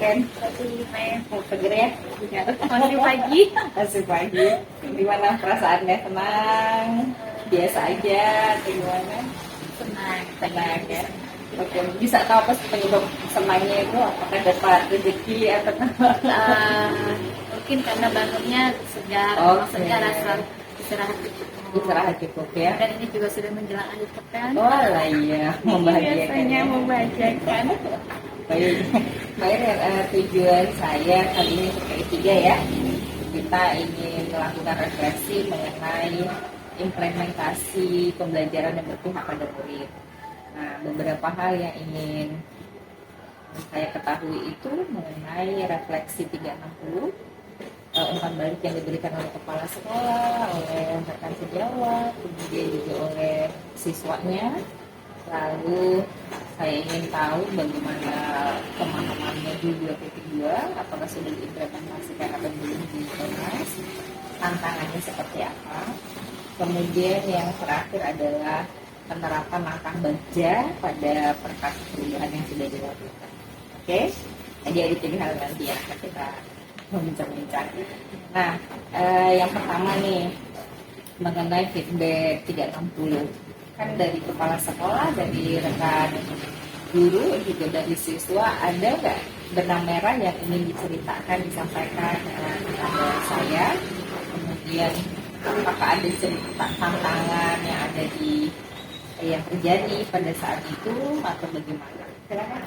Ren? Mau seger ya? Masih pagi. Masih pagi. Gimana perasaannya? Senang? Biasa aja? Atau gimana? Senang ya? Oke, bisa tahu apa penyebab senangnya itu? Apakah dapat rezeki atau Mungkin karena bangunnya segar, maksudnya rasa istirahat cukup ya? Dan ini juga sudah menjelang akhir pekan. Oh lah iya, Biasanya membahagiakan. Baik, tujuan saya kali ini ketiga ya. Kita ingin melakukan refleksi mengenai implementasi pembelajaran yang berpihak pada murid. Nah, beberapa hal yang ingin saya ketahui itu mengenai refleksi 360, umpan balik yang diberikan oleh kepala sekolah, oleh rekan sejawat, kemudian juga oleh siswanya. Lalu saya ingin tahu bagaimana pemahamannya di 2.2, apakah sudah diimplementasikan atau belum di kelas, tantangannya seperti apa. Kemudian yang terakhir adalah penerapan langkah baja pada perkara perubahan yang sudah dilakukan. Oke, jadi ada 3 hal nanti yang akan kita membincang-bincang. Nah, yang pertama nih mengenai feedback 360. Kan dari kepala sekolah, dari rekan guru, juga dari siswa, ada nggak benang merah yang ingin diceritakan, disampaikan kepada saya? Kemudian apakah ada cerita tantangan yang ada yang terjadi pada saat itu atau bagaimana? Silakan.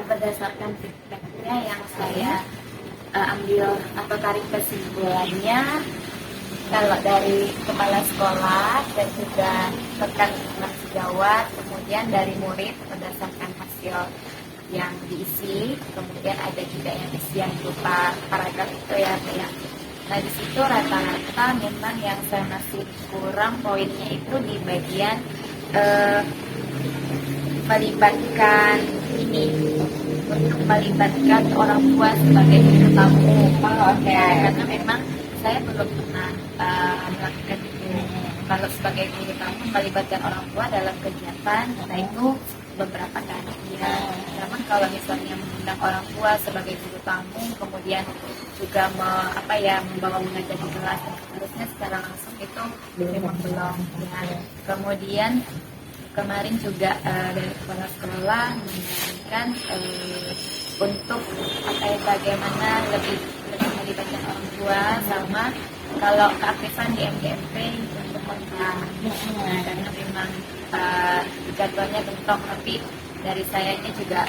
Berdasarkan feedbacknya yang saya ambil atau tarik kesimpulannya, kalau dari kepala sekolah dan juga rekan sejawat, kemudian dari murid berdasarkan hasil yang diisi, kemudian ada juga yang isian berupa paragraf itu ya. Nah di situ rata-rata memang yang saya masih kurang poinnya itu di bagian melibatkan untuk melibatkan orang tua sebagai guru tamu. Karena memang saya belum pernah melakukan itu. Kalau sebagai guru tamu melibatkan orang tua dalam kegiatan, nah itu beberapa kali ya. Namun kalau misalnya mengundang orang tua sebagai guru tamu, kemudian juga membawa mengajar di kelas dan seterusnya secara langsung itu memang belum. Ya. Kemudian kemarin juga dari kepala sekolah menyarankan untuk bagaimana lebih melibatkan orang tua, sama kalau keaktifan di MGMP untuk kontak. Nah, karena memang jadwalnya bentrok, tapi dari sayanya juga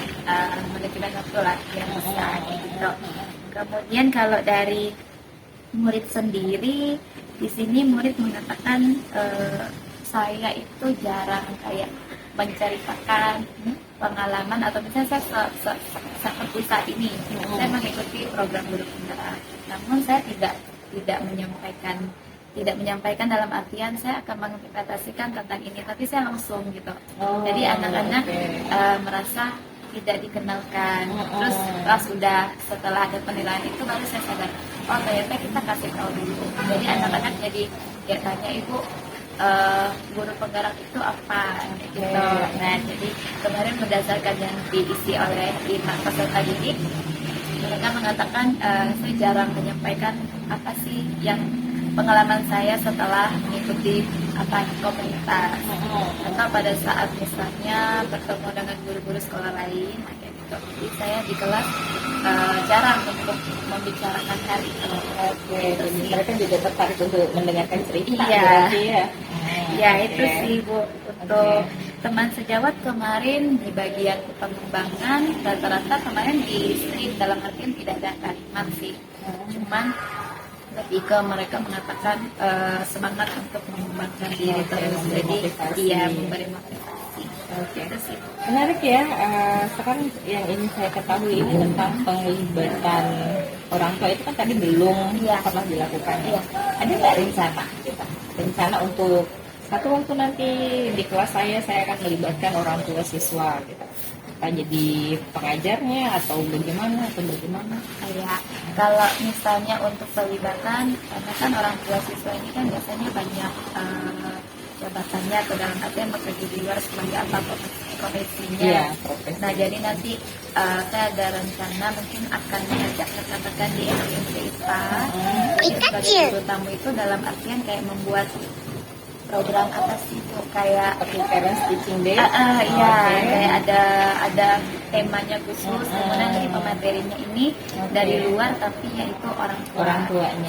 menentukan waktu lah yang bisa gitu. Kemudian kalau dari murid sendiri, di sini murid mengatakan saya itu jarang kayak menceritakan pengalaman, atau misalnya saya seperti saat ini saya mengikuti program guru penggerak, namun saya tidak menyampaikan dalam artian saya akan menginterpretasikan tentang ini, tapi saya langsung gitu. Jadi anak-anak merasa tidak dikenalkan. Terus pas sudah setelah ada penilaian itu baru saya sadar, oh ternyata kita kasih tahu dulu. Jadi anak-anak jadi tanya, ibu guru penggerak itu apa gitu. Nah jadi kemarin berdasarkan yang diisi oleh 5 peserta didik, mereka mengatakan saya jarang menyampaikan apa sih yang pengalaman saya setelah mengikuti komunitas, atau pada saat misalnya bertemu dengan guru-guru sekolah lain kayak gitu. Jadi saya di kelas jarang untuk membicarakan hal itu. Jadi mereka juga tertarik untuk mendengarkan cerita. Iya, itu sih Bu. Untuk teman sejawat kemarin di bagian pengembangan, rata-rata kemarin di stream, dalam artian tidak ada kalimat sih, cuman lebih ke mereka mengatakan semangat untuk mengembangkan diri terus, jadi dia memberi motivasi. Itu sih. Menarik ya. Sekarang yang ingin saya ketahui ini tentang penglibatan orang tua itu kan tadi belum pernah dilakukan. Ada nggak rencana untuk satu waktu nanti di kelas saya akan melibatkan orang tua siswa gitu, apa jadi pengajarnya atau bagaimana Ya, kalau misalnya untuk pelibatan, karena kan orang tua siswa ini kan biasanya banyak jabatannya, atau dalam artian bekerja di luar sebagai apapun profesinya. Iya, profesi. Nah, jadi nanti saya ada rencana mungkin akan mengajak rekan-rekan di SMC IPA sebagai guru tamu itu dalam artian kayak membuat program apa sih itu kayak Seperti parents teaching day. iya Oke. kayak ada temanya khusus, kemudian dari pematerinya ini Oke. dari luar tapi yaitu orang tua. Orang tuanya.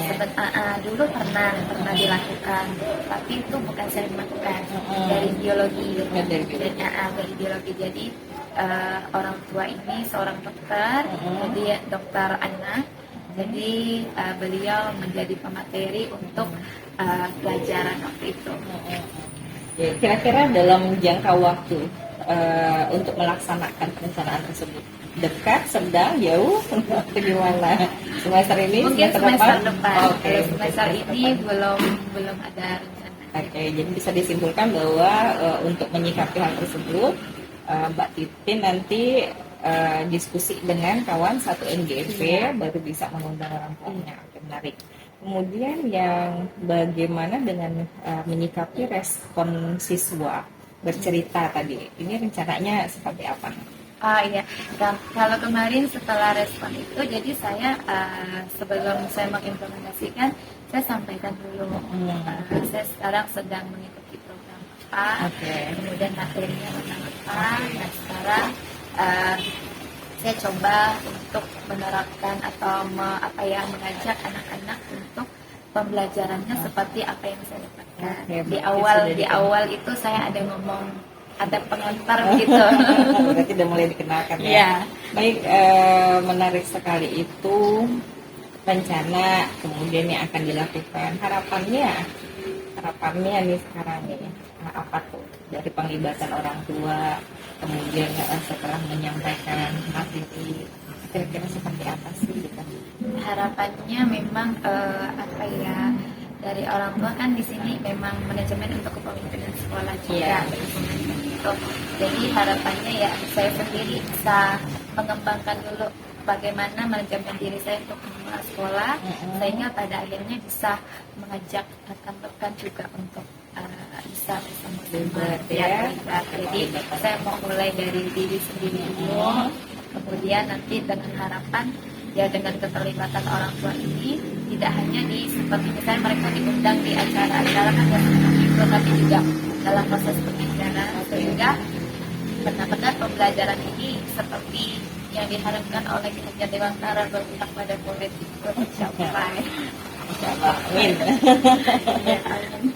Dulu pernah dilakukan, tapi itu bukan saya melakukan dari biologi. Oh, dari biologi. Dari biologi. Jadi orang tua ini seorang dokter, jadi dokter anak. Jadi beliau menjadi pemateri untuk pelajaran waktu itu. Ya, kira-kira dalam jangka waktu untuk melaksanakan perencanaan tersebut dekat, sedang, jauh, atau gimana? Semester ini, Mungkin semester depan. Oke, Kalau semester ini belum ada rencana. Oke, jadi bisa disimpulkan bahwa untuk menyikapi hal tersebut, Mbak Titin nanti diskusi dengan kawan satu NGP baru bisa mengundang orang tuanya. Oke, menarik. Kemudian yang bagaimana dengan menyikapi respon siswa bercerita tadi, ini rencananya seperti apa? Iya, kalau kemarin setelah respon itu, jadi saya sebelum saya mengimplementasikan, saya sampaikan dulu. Saya sekarang sedang mengikuti program apa, kemudian materinya tentang apa. Nah sekarang saya coba untuk menerapkan atau mengajak anak-anak untuk pembelajarannya seperti apa yang saya dapatkan. Di awal itu saya ada ngomong, ada pengantar gitu. Berarti udah mulai dikenalkan ya. Iya. Baik, menarik sekali itu rencana kemudian yang akan dilakukan. Harapannya nih sekarang nih apa tuh dari penglibatan orang tua, kemudian setelah menyampaikan materi, kira-kira seperti apa sih gitu? Harapannya memang dari orang tua kan di sini memang manajemen untuk kepemimpinan sekolah juga. Gitu. Jadi harapannya ya saya sendiri bisa mengembangkan dulu bagaimana manajemen diri saya untuk mengelola sekolah, sehingga pada akhirnya bisa mengajak rekan-rekan juga untuk bisa bersama-sama terlibat. Jadi saya mau mulai dari diri sendiri dulu, kemudian nanti dengan harapan ya dengan keterlibatan orang tua ini tidak hanya seperti misalnya mereka diundang di acara-acara kan seperti itu, tapi juga dalam proses pembelajaran sehingga benar-benar pembelajaran ini seperti yang diharapkan oleh kinerja Dewan Tara berpihak pada murid itu tercapai. Amin.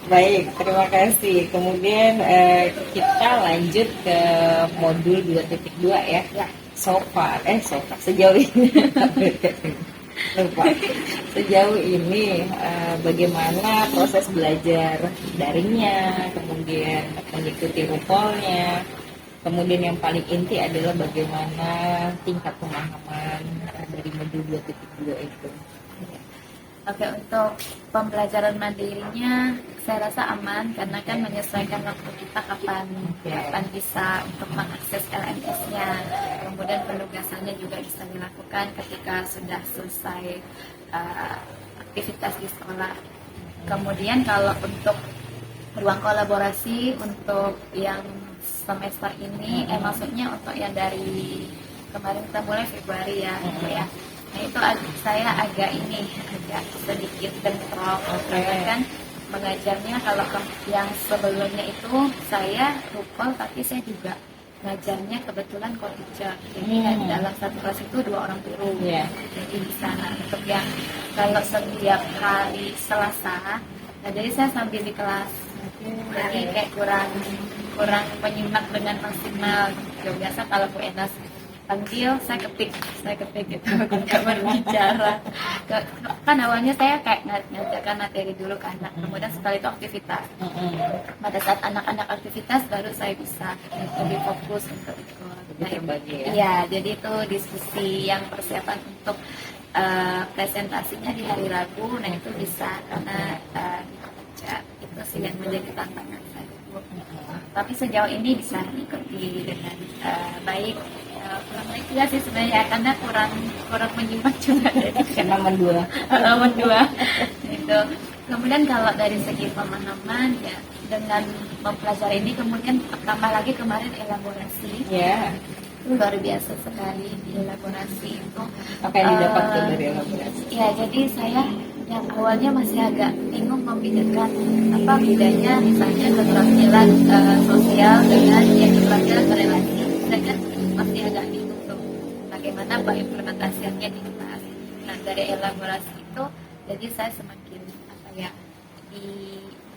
Baik, terima kasih. Kemudian kita lanjut ke modul 2.2 ya. So far sejauh ini lupa. Sejauh ini bagaimana proses belajar daringnya, kemudian mengikuti rupolnya, kemudian yang paling inti adalah bagaimana tingkat pemahaman dari modul 2.2 itu. Oke, untuk pembelajaran mandirinya saya rasa aman karena kan menyesuaikan waktu kita kapan bisa untuk mengakses LMS-nya. Kemudian penugasannya juga bisa dilakukan ketika sudah selesai aktivitas di sekolah. Kemudian kalau untuk ruang kolaborasi untuk yang semester ini, maksudnya untuk yang dari kemarin kita mulai Februari ya, ya. Nah itu saya agak sedikit bentrok karena kan mengajarnya kalau yang sebelumnya itu saya rupol tapi saya juga ngajarnya kebetulan co-teacher, jadi dalam satu kelas itu 2 orang guru. Jadi di sana untuk yang kalau setiap hari Selasa, nah jadi saya sambil di kelas, jadi kayak kurang menyimak dengan maksimal. Biasa kalau Bu Enas panggil saya ketik gitu, nggak berbicara. Kan awalnya saya kayak ngajarkan materi dulu ke anak, kemudian setelah itu aktivitas. Pada saat anak-anak aktivitas baru saya bisa lebih fokus untuk ikut. Iya, jadi itu diskusi yang persiapan untuk presentasinya di hari Rabu, nah itu bisa karena dibaca itu sih yang menjadi tantangan saya. Tapi sejauh ini bisa diikuti dengan baik. Kurang baik juga sih sebenarnya karena kurang menyimak juga karena mendua itu. Kemudian kalau dari segi pemahaman ya dengan mempelajari ini kemudian tambah lagi kemarin elaborasi. Ya. Luar biasa sekali di elaborasi itu. Apa yang didapat dari elaborasi? Ya, jadi saya yang awalnya masih agak bingung membedakan apa bedanya misalnya keterampilan sosial dengan yang keterampilan relasi. Saya kan masih agak bingung tuh bagaimana implementasiannya di kelas. Nah, dari elaborasi itu jadi saya semakin apa ya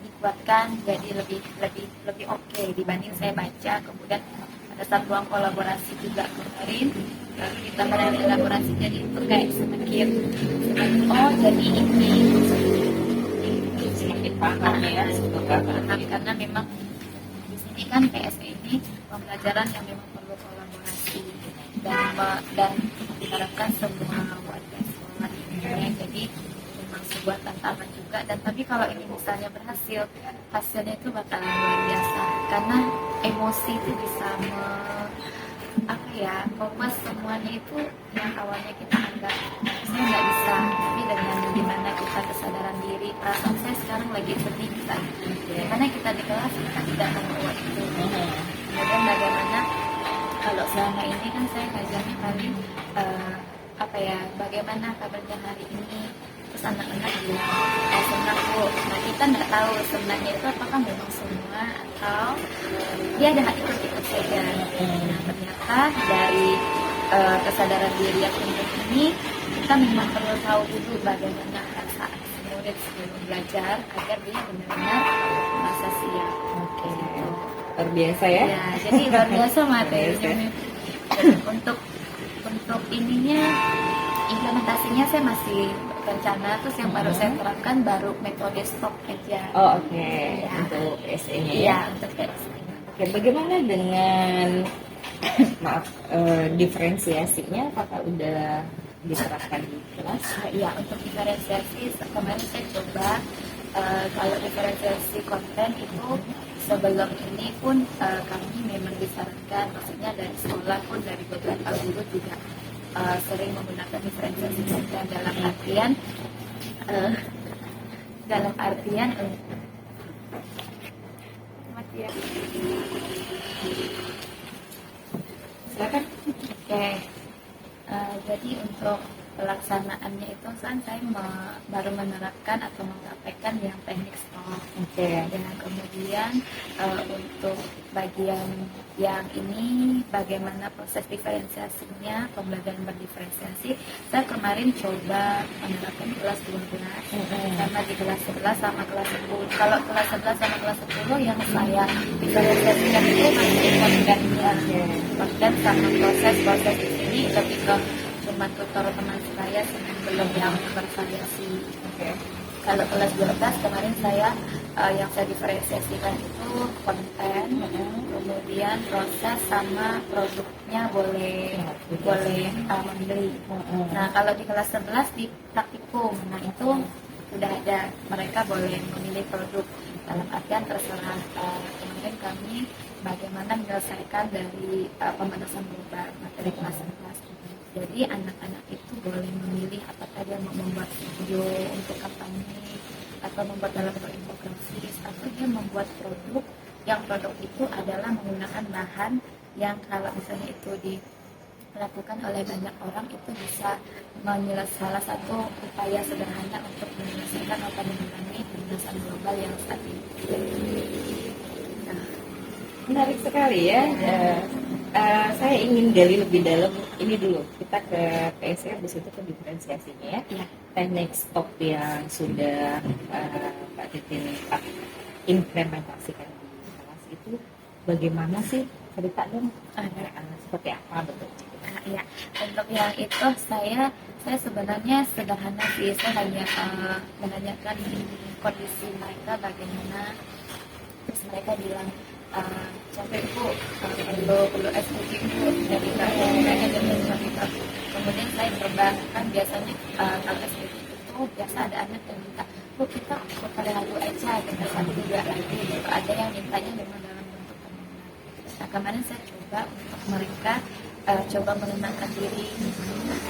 dikuatkan jadi lebih oke dibanding saya baca kemudian ada satu ruang kolaborasi juga kemarin kita berada elaborasi jadi itu kayak semakin oh jadi ini Semakin paham ya, paham karena memang di sini kan PSE ini pembelajaran yang memang perlu kolaborasi dan diharapkan semua warga sekolah ini jadi memang sebuah tantangan juga dan tapi kalau ini misalnya berhasil hasilnya itu bakalan luar biasa karena emosi itu bisa membuat semuanya itu yang awalnya kita anggap saya nggak bisa tapi dengan bagaimana kita kesadaran diri perasaan saya sekarang lagi sedih misalnya karena kita di kelas kita tidak membawa itu kemudian bagaimana kalau selama ini kan saya ngajarnya paling bagaimana kabarnya hari ini terus anak-anak bilang senang bu nah kita nggak tahu sebenarnya itu apakah memang semua atau dia ada ikut-ikut saja nah ternyata dari kesadaran diri yang penting ini kita memang perlu tahu dulu bagaimana perasaan murid sebelum belajar agar dia benar-benar merasa siap. Oke. Luar biasa ya? Ya jadi luar biasa materinya. untuk ininya implementasinya saya masih rencana terus yang baru saya terapkan baru metode stop aja. Oh oke. Ya. Untuk PSE-nya ya? Iya untuk PSE. Oke, bagaimana dengan diferensiasinya apakah udah diterapkan di kelas? Iya untuk diferensiasi kemarin saya coba kalau diferensiasi konten itu sebelum ini pun kami memang disarankan maksudnya dari sekolah pun dari beberapa guru juga sering menggunakan diferensiasi konten dalam artian Silakan. Oke. Jadi untuk pelaksanaannya itu kan saya baru menerapkan atau mempraktekkan yang teknik stop. Oke. Dan kemudian untuk bagian yang ini bagaimana proses diferensiasinya, pembelajaran berdiferensiasi, saya kemarin coba menerapkan kelas 12 sama di kelas 11 sama kelas 10. Kalau kelas 11 sama kelas 10 yang saya diferensiasikan itu masih kontennya. Konten sama proses di sini lebih ke cuma tutor teman saya sebelum yang bervariasi. Kalau kelas 12 kemarin saya yang saya diferensiasikan itu konten, kemudian proses sama produknya boleh membeli. Nah kalau di kelas 11 di praktikum, nah itu sudah ada mereka boleh memilih produk dalam artian terserah kemarin kami bagaimana menyelesaikan dari pemanasan global materi kelas 11. Jadi anak-anak itu boleh memilih apakah dia mau membuat video untuk kampanye atau membuat dalam bentuk infografis atau dia membuat produk yang produk itu adalah menggunakan bahan yang kalau misalnya itu dilakukan oleh banyak orang itu bisa menyelesaikan salah satu upaya sederhana untuk menyelesaikan atau mengurangi pemanasan global yang saat ini. Menarik sekali ya. Saya ingin gali lebih dalam ini dulu. Kita ke PSE habis itu ke diferensiasinya ya. Teknik stop yang sudah Pak Titin implementasikan di kelas itu bagaimana sih? Cerita dong. Seperti apa betul? Ya, untuk yang itu saya sebenarnya sederhana sih. Saya hanya menanyakan kondisi mereka bagaimana. Terus mereka bilang capek bu, perlu SPG bu dari kayaknya dari kita. Kemudian saya coba kan biasanya kalau SPG itu biasa ada anak yang minta bu kita kali lagu aja kita satu dua lagi gitu. Ada yang mintanya memang dalam bentuk permainan. Nah kemarin saya coba untuk mereka coba menenangkan diri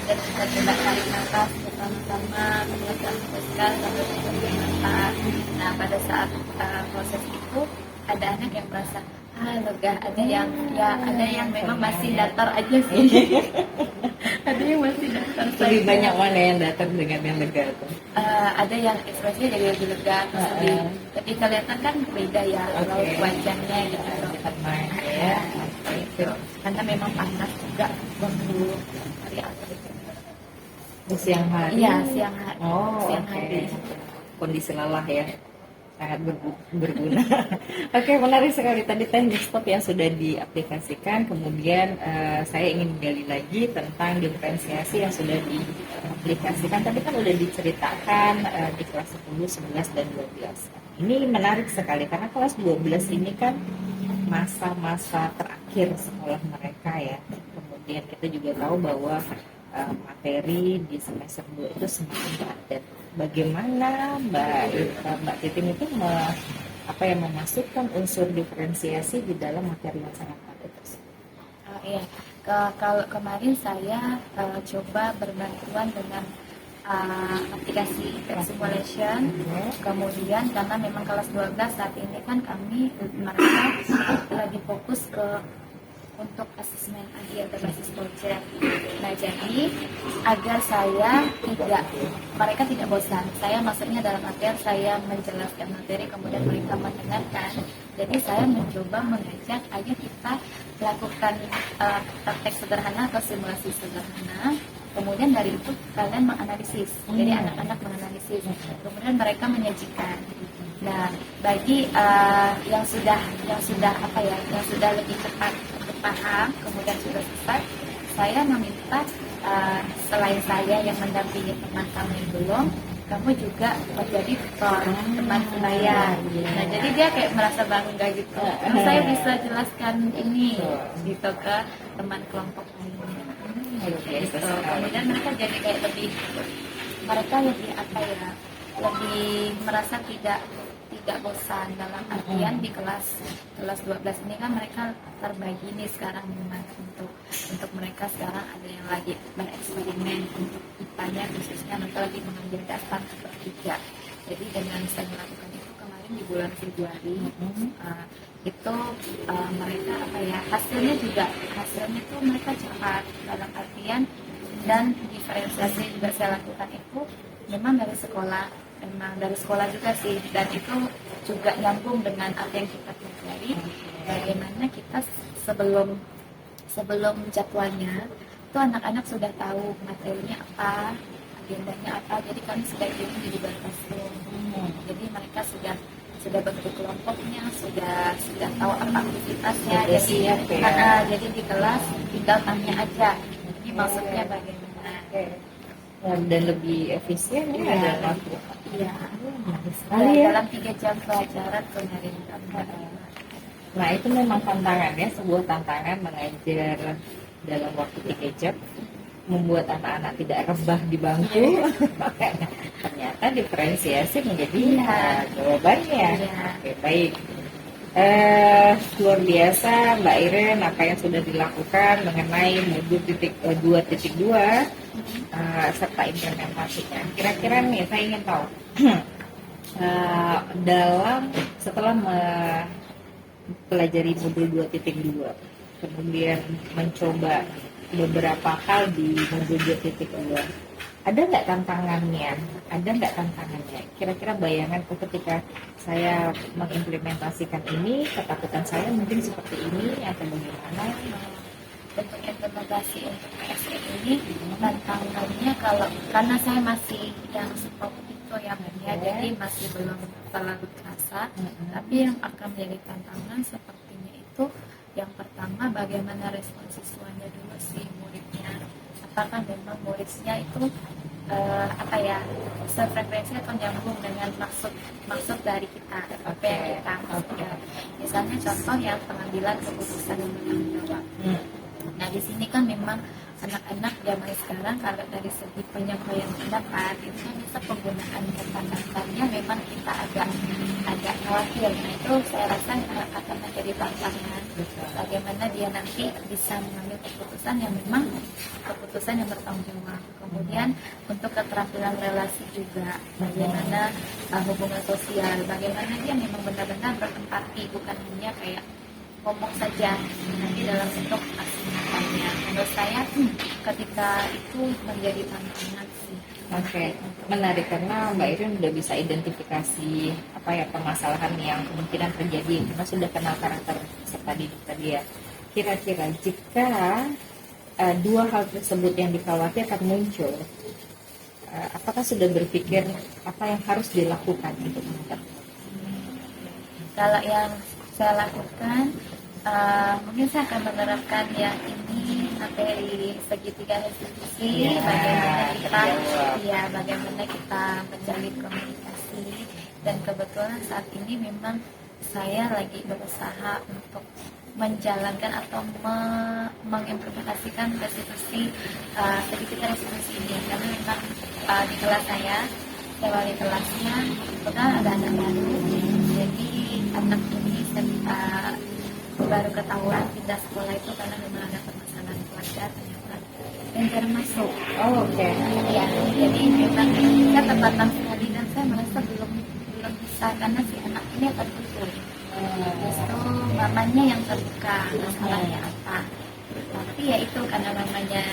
dan kita coba tarik nafas bersama-sama kemudian teruskan sambil mengambil nafas. Nah pada saat proses itu itu ada anak yang merasa lega, ada yang memang masih datar aja sih. Ada yang masih datar Lebih saja. banyak mana yang datang dengan yang lega tuh? Ada yang ekspresinya jadi lebih lega, terus lebih kelihatan kan beda ya raut wajahnya gitu. Tenang ya. Gitu. Karena memang panas juga waktu hari apa itu. Di siang hari. Iya, siang hari. Oh, siang oke. hari. Kondisi lelah ya, sangat berguna. Oke, menarik sekali tadi teknik stop yang sudah diaplikasikan. Kemudian saya ingin menggali lagi tentang diferensiasi yang sudah diaplikasikan. Tadi kan sudah diceritakan di kelas 10, 11, dan 12. Ini menarik sekali karena kelas 12 ini kan masa-masa terakhir sekolah mereka ya. Kemudian kita juga tahu bahwa materi di semester 2 itu semakin padat. Bagaimana Mbak Titin itu memasukkan unsur diferensiasi di dalam materi yang sangat padat tersebut? Iya, kalau kemarin saya coba berbantuan dengan aplikasi simulation. Kemudian karena memang kelas 12 saat ini kan mereka lagi fokus untuk asesmen akhir berbasis project. Nah, jadi agar mereka tidak bosan. Saya maksudnya dalam artian saya menjelaskan materi kemudian mereka mendengarkan. Jadi saya mencoba mengajak ayo kita lakukan praktek sederhana atau simulasi sederhana. Kemudian dari itu kalian menganalisis. Jadi anak-anak menganalisis. Kemudian mereka menyajikan. Nah, bagi yang sudah lebih cepat paham, kemudian sudah selesai, saya meminta selain saya yang mendampingi teman kamu yang belum, kamu juga menjadi tutor teman saya. Nah, jadi dia kayak merasa bangga gitu. Saya bisa jelaskan ini gitu ke teman kelompok lainnya. Gitu. Kemudian mereka jadi kayak lebih merasa tidak bosan dalam artian di kelas 12 ini kan mereka terbagi nih sekarang memang untuk mereka sekarang ada yang lagi bereksperimen untuk IPA-nya khususnya mereka lagi mengambil dasar ketiga. Jadi dengan saya melakukan itu kemarin di bulan Februari itu mereka hasilnya itu mereka cepat dalam artian dan diferensiasi juga saya lakukan itu memang dari sekolah juga sih, dan itu juga nyambung dengan apa yang kita pelajari. Bagaimana kita sebelum jadwalnya itu anak-anak sudah tahu materinya apa, agendanya apa, jadi kami sudah kirim di Classroom. Jadi mereka sudah bentuk kelompoknya, sudah tahu apa aktivitasnya. Jadi di kelas tinggal tanya aja ini maksudnya bagaimana. Dan lebih efisien ya dalam waktu. Iya. Dalam 3 jam pelajaran kemarin. Nah, itu memang tantangan ya, sebuah tantangan mengajar dalam waktu 3 jam, membuat anak-anak tidak rebah di bangku. Makanya ternyata diferensiasi menjadi jawabannya. Oke, baik. Luar biasa Mbak Iren apa yang sudah dilakukan mengenai modul 2.2 serta implementasinya. Kira-kira nih saya ingin tahu setelah mempelajari modul 2.2 kemudian mencoba beberapa hal di modul 2.2, ada nggak tantangannya? Kira-kira bayangan ketika saya mengimplementasikan ini, ketakutan saya mungkin seperti ini atau bagaimana? Untuk implementasi untuk PSE ini tantangannya karena saya masih yang seperti itu jadi masih belum terlalu terasa. Tapi yang akan menjadi tantangan sepertinya itu yang pertama bagaimana respon siswanya dulu sih, muridnya. Apakah memang muridnya itu sefrekuensi atau nyambung dengan maksud dari kita, apa yang kita maksudkan. Misalnya contoh yang pengambilan keputusan yang bertanggung jawab. Nah, di sini kan memang anak-anak zaman sekarang kalau dari segi penyampaian pendapat itu kan bisa penggunaan kata-katanya memang kita agak khawatir. Nah, itu saya rasa akan menjadi tantangan. Bagaimana dia nanti bisa mengambil keputusan yang memang keputusan yang bertanggung jawab. Kemudian untuk keterampilan relasi juga, bagaimana hubungan sosial, bagaimana dia memang benar-benar berempati, bukan hanya kayak ngomong saja, nanti dalam bentuk aksi nyatanya. Menurut saya ketika itu menjadi tantangan sih. Oke, menarik karena Mbak Irin udah bisa identifikasi apa ya permasalahan yang kemungkinan terjadi karena sudah kenal karakter peserta didik tadi ya. Kira-kira jika dua hal tersebut yang dikhawatirkan muncul, apakah sudah berpikir apa yang harus dilakukan untuk mengatasi? Kalau yang saya lakukan, mungkin saya akan menerapkan yang ini materi segitiga restitusi, bagaimana kita menjalin komunikasi, dan kebetulan saat ini memang saya lagi berusaha untuk menjalankan atau mengimplementasikan restitusi segitiga restitusi ini, karena memang di kelas saya wali kelasnya kebetulan ada anak baru, jadi anak ini baru ketahuan pindah sekolah itu karena memang ada permasalahan keluarga ternyata, dan jarang masuk. Oke. Ya, jadi memang saya terbatas sekali dan saya merasa belum bisa karena si anak ini tertutup. Justru mamanya yang terbuka masalahnya apa. Tapi ya itu karena mamanya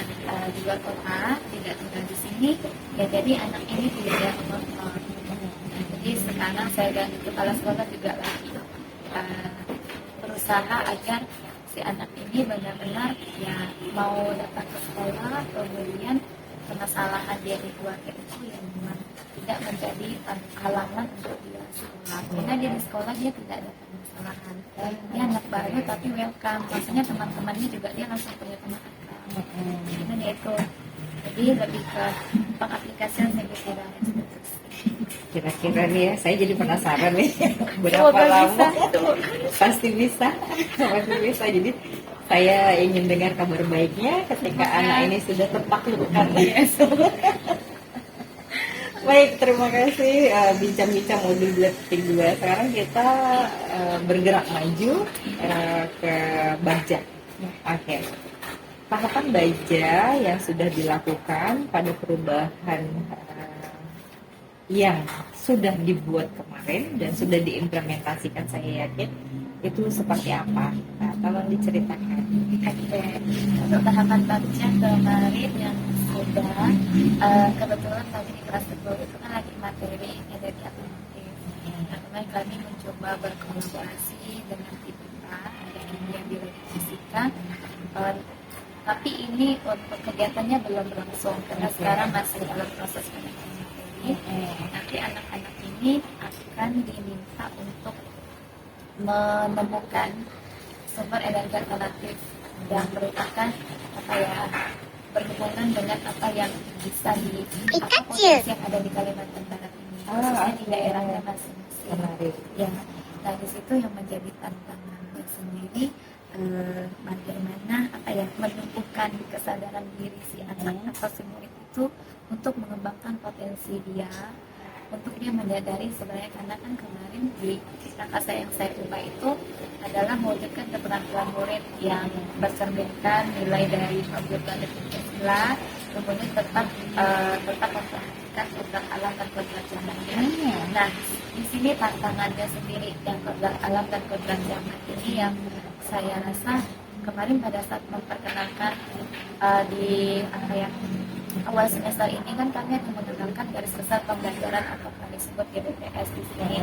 di luar kota, tidak tinggal di sini, ya jadi anak ini tidak menonton. Jadi sekarang saya dan kepala sekolah juga lagi berusaha agar si anak ini benar-benar ya mau datang ke sekolah, kemudian permasalahan dia di keluarga itu yang memang tidak menjadi halangan untuk dia sekolah. Karena dia di sekolah dia tidak ada permasalahan. Dia anak baru tapi welcome. Maksudnya teman-temannya juga dia langsung punya teman akrab. Karena dia itu jadi lebih ke pengaplikasian segitiga restitusi. Kira-kira nih ya, saya jadi penasaran nih berapa lama pasti bisa. Jadi saya ingin dengar kabar baiknya ketika anak ini sudah tertaklukkan. Baik, terima kasih bincang-bincang modul detik 2. Sekarang kita bergerak maju ke baja. Oke. Tahapan baja yang sudah dilakukan pada perubahan yang sudah dibuat kemarin dan sudah diimplementasikan, saya yakin itu seperti apa? Nah, tolong diceritakan. Oke, untuk tahapan baca kemarin yang sudah kebetulan tadi di kelas 10 itu kan lagi materi energi alternatif. Nah, kemarin kami mencoba berkolaborasi dengan kita yang direvisikan. Tapi ini untuk kegiatannya belum berlangsung karena sekarang masih dalam proses penelitian materi. Nanti anak-anak ini akan diminta untuk menemukan sumber energi alternatif yang merupakan berhubungan dengan apa yang bisa potensi yang ada di Kalimantan Barat ini, khususnya di daerahnya masing-masing. Ya, nah di situ yang menjadi tantangannya sendiri, bagaimana menumbuhkan kesadaran diri si anak atau si murid itu untuk mengembangkan potensi dia, untuk dia menyadari sebenarnya, karena kan kemarin di kakak saya yang saya coba itu adalah mewujudkan keterampilan murid yang bercerminkan nilai dari pembelajaran dan Pancasila, kemudian tetap memperhatikan kodrat alam dan kodrat zamannya. Nah, di sini tantangannya sendiri yang kodrat alam dan kodrat zaman ini yang saya rasa kemarin pada saat memperkenalkan di awal semester ini kan kami akan mengenalkan garis besar pembelajaran atau kami sebut GBPS di sini.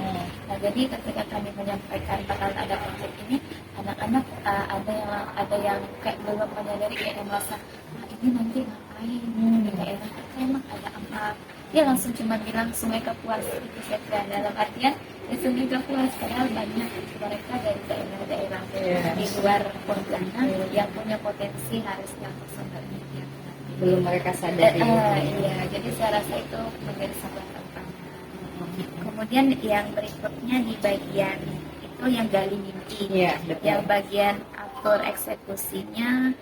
Nah, jadi ketika kami menyampaikan bakal ada proyek ini, anak-anak ada yang kayak belum menyadari, kayak merasa ini nanti ngapain di daerah kita emang ada apa. Dia langsung cuma bilang Sungai Kapuas itu saja, dalam artian di Sungai Kapuas padahal banyak mereka dari daerah-daerah di luar Pontianak yang punya potensi harusnya untuk sumber energi. Belum mereka sadari. Iya, jadi saya rasa itu menjadi sebuah tantangan. Kemudian yang berikutnya di bagian itu yang gali mimpi. Yang bagian atur eksekusinya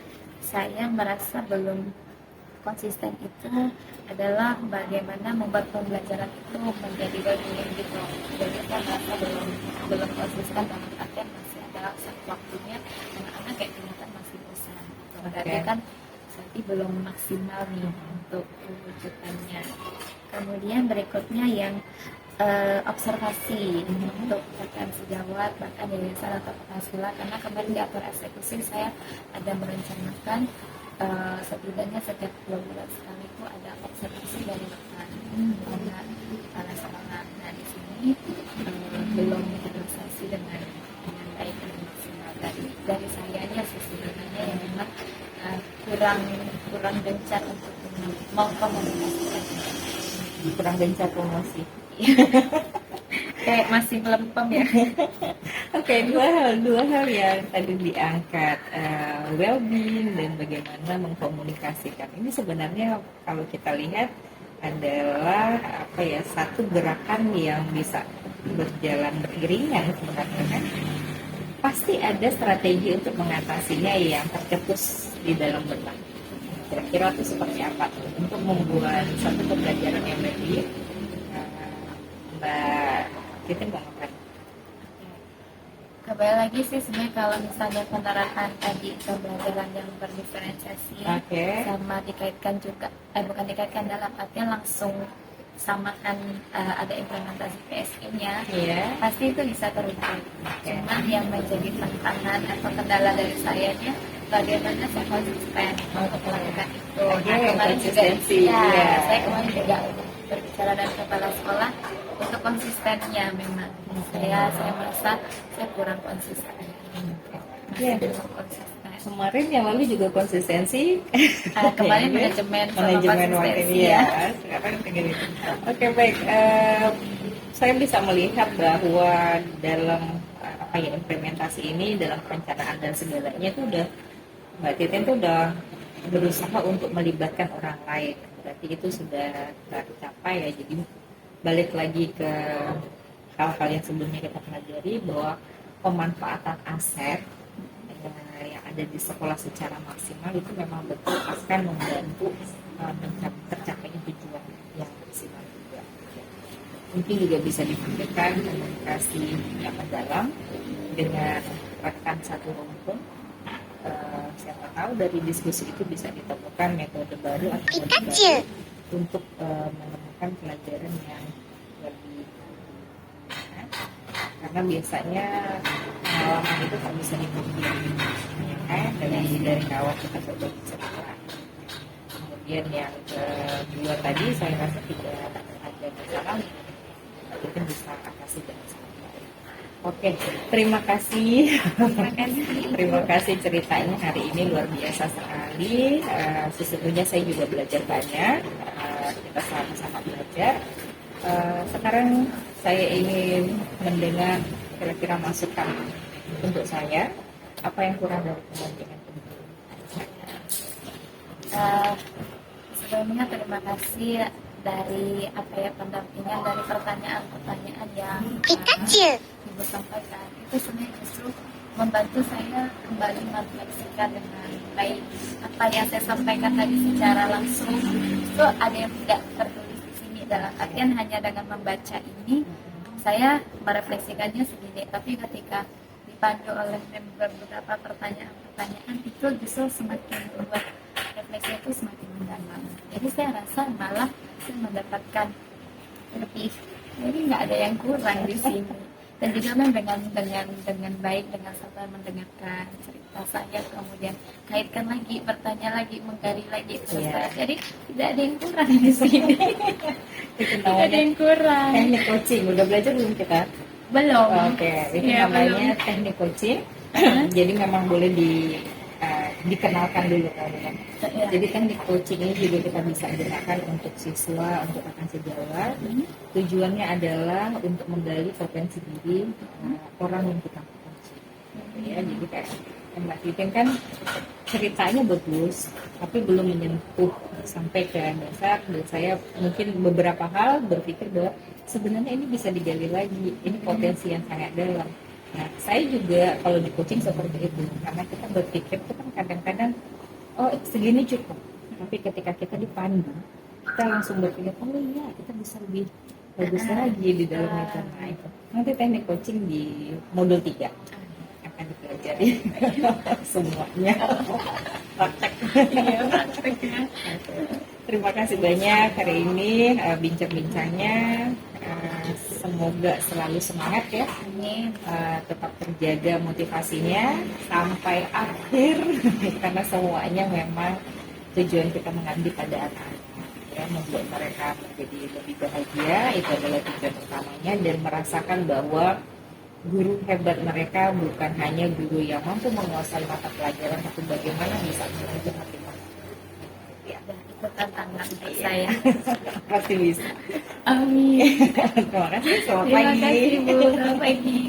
saya merasa belum konsisten, itu adalah bagaimana membuat pembelajaran itu menjadi bagian gitu. Jadi saya merasa belum konsisten dalam artian masih ada waktunya anak-anak kayak kelihatan masih bosan. Oke. Berarti kan berarti belum maksimal nih untuk wujudnya. Kemudian berikutnya yang observasi untuk rekan sejawat bahkan yayasan atau penghasilan, karena kemarin di atur eksekusi saya ada merencanakan setidaknya setiap 2 bulan sekali itu ada observasi dari rekan para sekolah. Nah di sini belum terrealisasi dengan baik dan maksimal dari sayanya sih sebenarnya yang memang kurang gencar untuk mau komunikasikan, Kurang gencar promosi. kayak masih melempem ya. Oke, dua hal yang tadi diangkat, well-being dan bagaimana mengkomunikasikan. Ini sebenarnya kalau kita lihat adalah satu gerakan yang bisa berjalan beriringan sebenarnya kan. Pasti ada strategi untuk mengatasinya yang tercetus di dalam benak. Kira-kira itu seperti apa tuh untuk membuat satu pembelajaran yang baik? Mbak Titin mau ngapain? Kembali lagi sih sebenarnya kalau misalnya penerapan tadi pembelajaran yang berdiferensiasi sama dikaitkan juga bukan dikaitkan dalam artian langsung samakan ada implementasi PSM-nya, pasti itu bisa terwujud. Cuma yang menjadi tantangan atau kendala dari sayanya bagaimana saya konsisten untuk melakukan itu. Kemarin juga saya kemarin juga berbicara dengan kepala sekolah untuk konsistennya. Memang saya merasa saya kurang konsisten. Belum konsisten. Kemarin yang lalu juga konsistensi. Kemarin manajemen waktu ya. Sekarang begini. Oke, baik. Saya bisa melihat bahwa dalam implementasi ini dalam perencanaan dan segalanya itu udah Mbak Titin tuh udah berusaha untuk melibatkan orang lain. Berarti itu sudah tercapai ya. Jadi balik lagi ke hal-hal yang sebelumnya kita pelajari bahwa pemanfaatan aset yang ada di sekolah secara maksimal itu memang betul akan membantu tercapainya tujuan yang maksimal juga. Mungkin juga bisa dipikirkan komunikasi yang mendalam dengan rekan satu rumpun. Siapa tahu dari diskusi itu bisa ditemukan metode baru atau metode baru untuk menemukan pelajaran yang lebih karena biasanya pengalaman itu tak bisa dipungkiri ya kan dari awal kita coba cerita. Kemudian yang kedua tadi saya rasa tidak ada masalah, mungkin bisa atasi dengan sangat baik. Oke, terima kasih. Terima kasih ceritanya hari ini luar biasa sekali. Sesungguhnya saya juga belajar banyak. Kita sama-sama belajar. Sekarang saya ingin mendengar kira-kira masukan untuk saya apa yang kurang dari pendampingan sebelumnya terima kasih dari pendampingan dari pertanyaan-pertanyaan yang Ibu sampaikan. Itu sebenarnya justru membantu saya kembali merefleksikan dengan baik apa yang saya sampaikan tadi secara langsung. Itu ada yang tidak tertulis di sini dalam artian hanya dengan membaca ini saya merefleksikannya segini, tapi ketika dipandu oleh beberapa pertanyaan itu justru semakin membuat refleksi itu semakin mendalam. Jadi saya rasa malah saya mendapatkan lebih, jadi nggak ada yang kurang di sini. Dan juga dengan baik, dengan sabar mendengarkan cerita saya, kemudian kaitkan lagi, bertanya lagi, menggali lagi terus. Jadi tidak ada yang kurang di sini. Tidak ada yang kurang. Teknik coaching, udah belajar belum kita? Belum. Oke, itu namanya teknik coaching. Jadi memang boleh dikenalkan dulu kan. Jadi teknik coaching ini juga kita bisa gunakan untuk siswa, untuk rekan sejawat. Tujuannya adalah untuk menggali potensi diri orang yang kita coaching. Ya, jadi kayak Mbak Titin kan ceritanya bagus, tapi belum menyentuh sampai ke dasar. Dan saya mungkin beberapa hal berpikir bahwa sebenarnya ini bisa digali lagi. Ini potensi yang sangat dalam. Nah, saya juga kalau di coaching seperti itu, karena kita berpikir itu kan kadang-kadang segini cukup, tapi ketika kita dipandu, kita langsung berpikir iya kita bisa lebih bagus lagi di dalam itu. Nah, itu nanti teknik coaching di modul 3 akan pelajari semuanya. Praktek. Iya, prakteknya. Terima kasih banyak hari ini bincang-bincangnya. Semoga selalu semangat ya. Amin. Tetap terjaga motivasinya sampai akhir karena semuanya memang tujuan kita mengabdi pada anak-anak ya, membuat mereka menjadi lebih bahagia, itu adalah tujuan utamanya, dan merasakan bahwa guru hebat mereka bukan hanya guru yang mampu menguasai mata pelajaran, tapi bagaimana bisa mengajar hati mereka. Ya, Itu tantangan untuk saya. pasti bisa. Amin. Terima kasih, selamat Terima pagi. kasih Bu, selamat pagi.